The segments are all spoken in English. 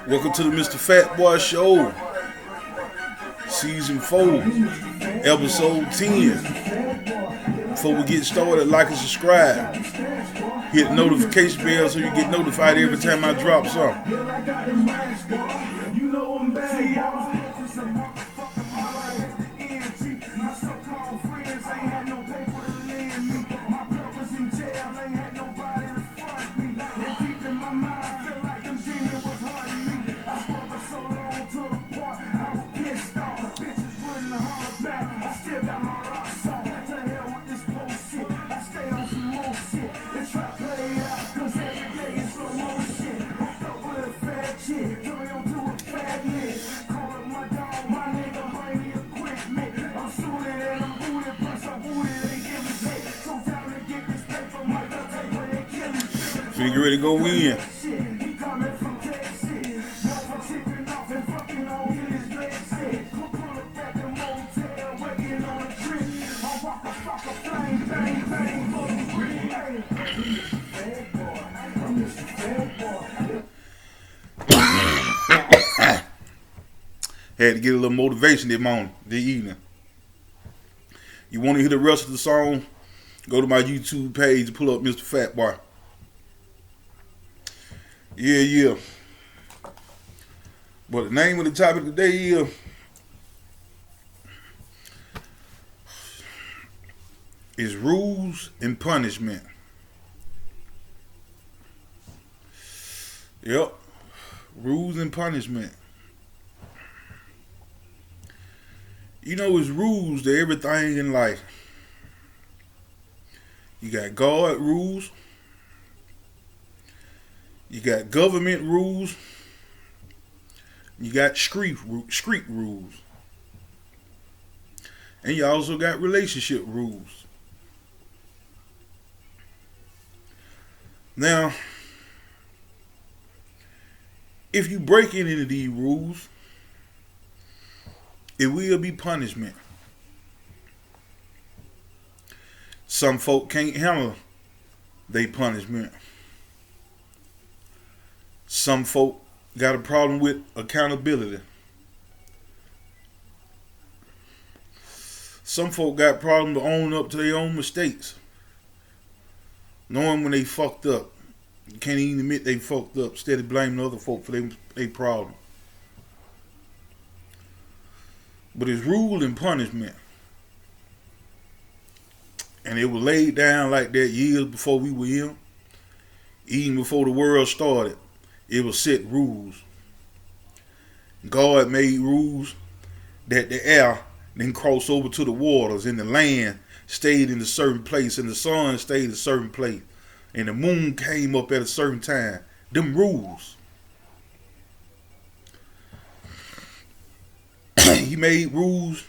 Welcome to the Mr. Fatbowshow, Season 4, Episode 10. Before we get started, like and subscribe. Hit the notification bell so you get notified every time I drop something. Finna get ready to go in. Had to get a little motivation this evening. You want to hear the rest of the song? Go to my YouTube page and pull up Mr. Fatboy. Yeah. But the name of the topic today is rules and punishment. Yep. Rules and punishment. You know, it's rules to everything in life. You got God rules. You got government rules. You got street rules. And you also got relationship rules. Now, if you break any of these rules, it will be punishment. Some folk can't handle their punishment. Some folk got a problem with accountability. Some folk got problem to own up to their own mistakes. Knowing when they fucked up. You can't even admit they fucked up. Instead of blaming other folk for their problem. But it's rule and punishment. And it was laid down like that years before we were in. Even before the world started. It was set rules. God made rules that the air then crossed over to the waters and the land stayed in a certain place and the sun stayed in a certain place and the moon came up at a certain time. Them rules. He made rules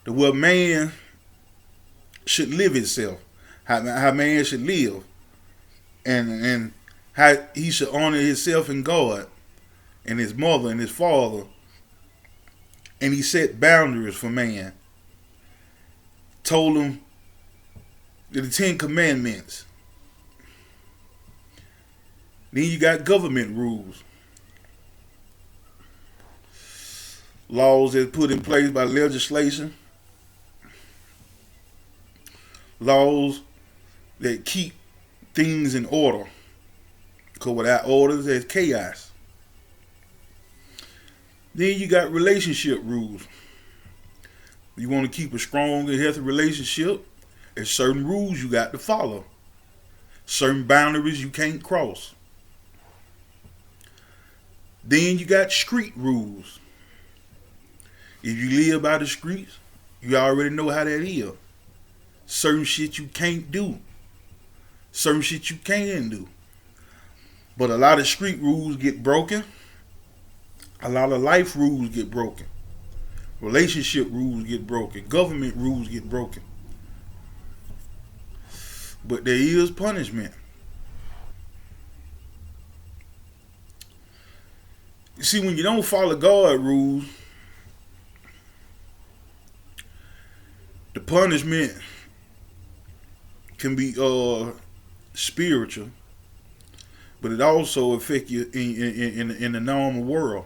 to where man should live himself, how man should live, and how he should honor himself and God and his mother and his father. And he set boundaries for man. Told him the 10 Commandments. Then you got government rules. Laws that put in place by legislation. Laws that keep things in order. Because without orders, there's chaos. Then you got relationship rules. You want to keep a strong and healthy relationship, there's certain rules you got to follow. Certain boundaries you can't cross. Then you got street rules. If you live by the streets, you already know how that is. Certain shit you can't do. Certain shit you can do. But a lot of street rules get broken. A lot of life rules get broken. Relationship rules get broken. Government rules get broken. But there is punishment. You see, when you don't follow God rules, The punishment can be spiritual, but it also affect you in the normal world.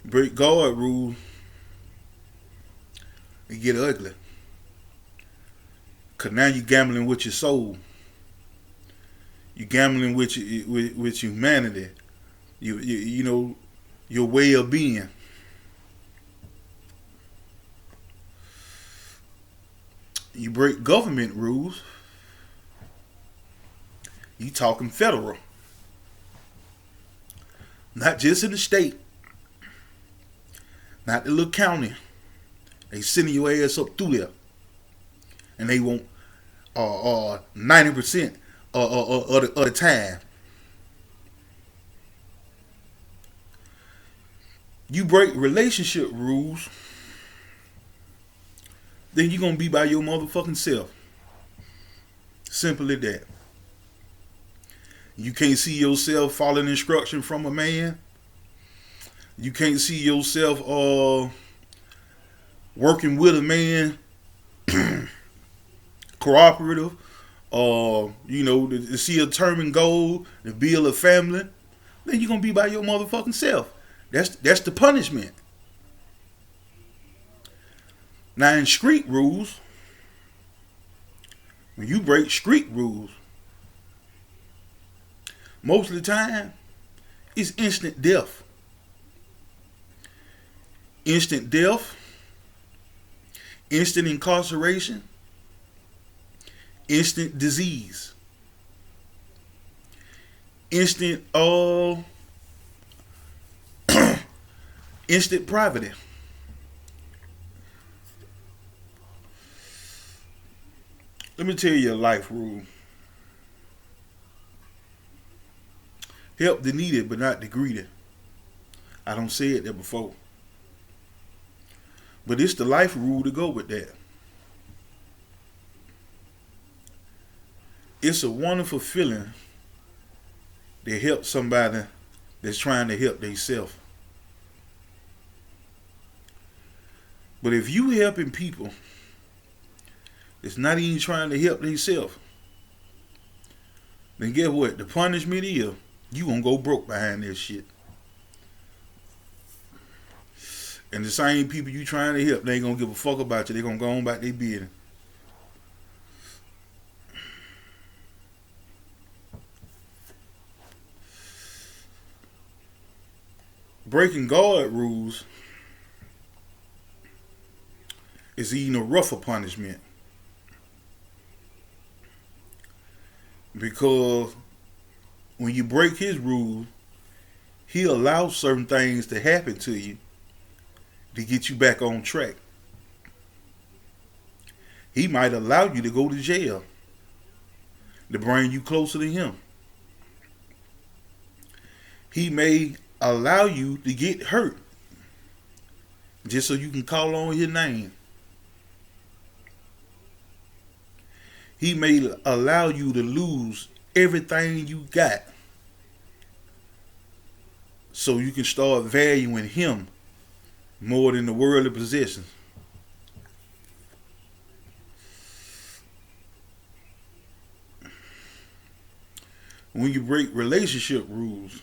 Break God rules, it get ugly. Cause now you gambling with your soul. You gambling with humanity. You know your way of being. You break government rules. You talking federal, not just in the state, not the little county. They sending your ass up through there, and they want 90% of the time. You break relationship rules, then you gonna be by your motherfucking self. Simple as that. You can't see yourself following instruction from a man. You can't see yourself working with a man, cooperative, to see a term and goal, to build a family. Then you're gonna be by your motherfucking self. That's the punishment. Now in street rules, when you break street rules, most of the time, it's instant death. Instant death, instant incarceration, instant disease, instant instant poverty. Let me tell you a life rule. Help the needed, but not the greedy. I don't say it there before. But it's the life rule to go with that. It's a wonderful feeling to help somebody that's trying to help themselves. But if you helping people that's not even trying to help themselves, then guess what? The punishment is you gonna go broke behind this shit. And the same people you trying to help, they ain't gonna give a fuck about you. They gonna go on about their business. Breaking God rules is even a rougher punishment. Because when you break his rules, he allows certain things to happen to you to get you back on track. He might allow you to go to jail to bring you closer to him. He may allow you to get hurt just so you can call on his name. He may allow you to lose everything you got so you can start valuing him more than the worldly possessions. When you break relationship rules,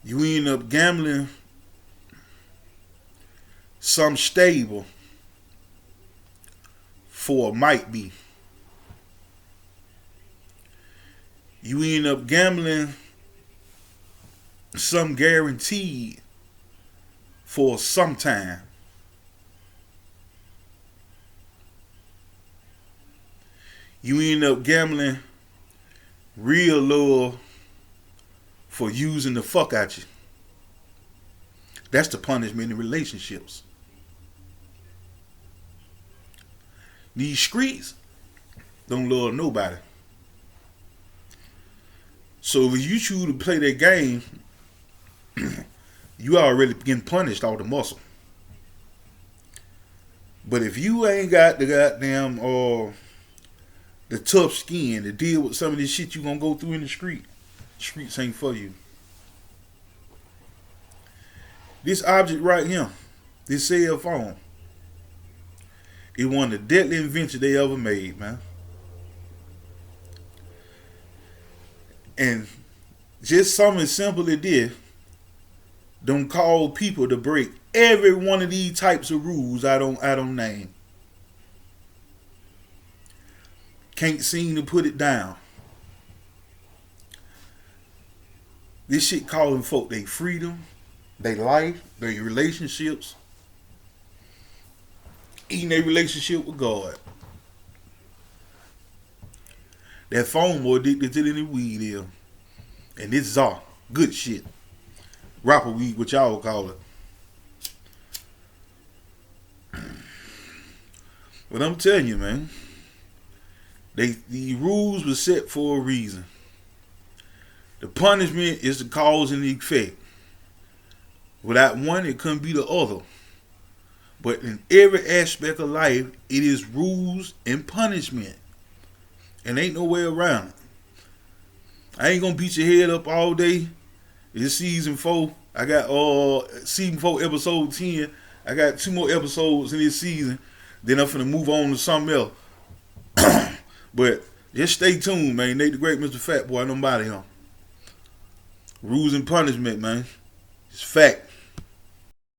you end up gambling some stable for a might be. You end up gambling some guaranteed for some time. You end up gambling real love for using the fuck out you. That's the punishment in relationships. These streets don't love nobody. So if you choose to play that game, you already getting punished all the muscle. But if you ain't got the goddamn the tough skin to deal with some of this shit you gonna go through in the streets ain't for you. This object right here, this cell phone, is one of the deadly inventions they ever made, man. And just something as simple as this don't call people to break every one of these types of rules I don't name. Can't seem to put it down. This shit calling folk their freedom, their life, their relationships, even their relationship with God. That phone more addicted to than the weed is. And this is all good shit. Rapper weed, what y'all call it. But I'm telling you, man, the rules were set for a reason. The punishment is the cause and the effect. Without one, it couldn't be the other. But in every aspect of life, it is rules and punishment. And ain't no way around it. I ain't gonna beat your head up all day. It's season 4. I got season 4, episode 10. I got 2 more episodes in this season. Then I'm finna move on to something else. But just stay tuned, man. Nate the Great, Mr. Fatboy, nobody here. Rules and punishment, man. It's fact.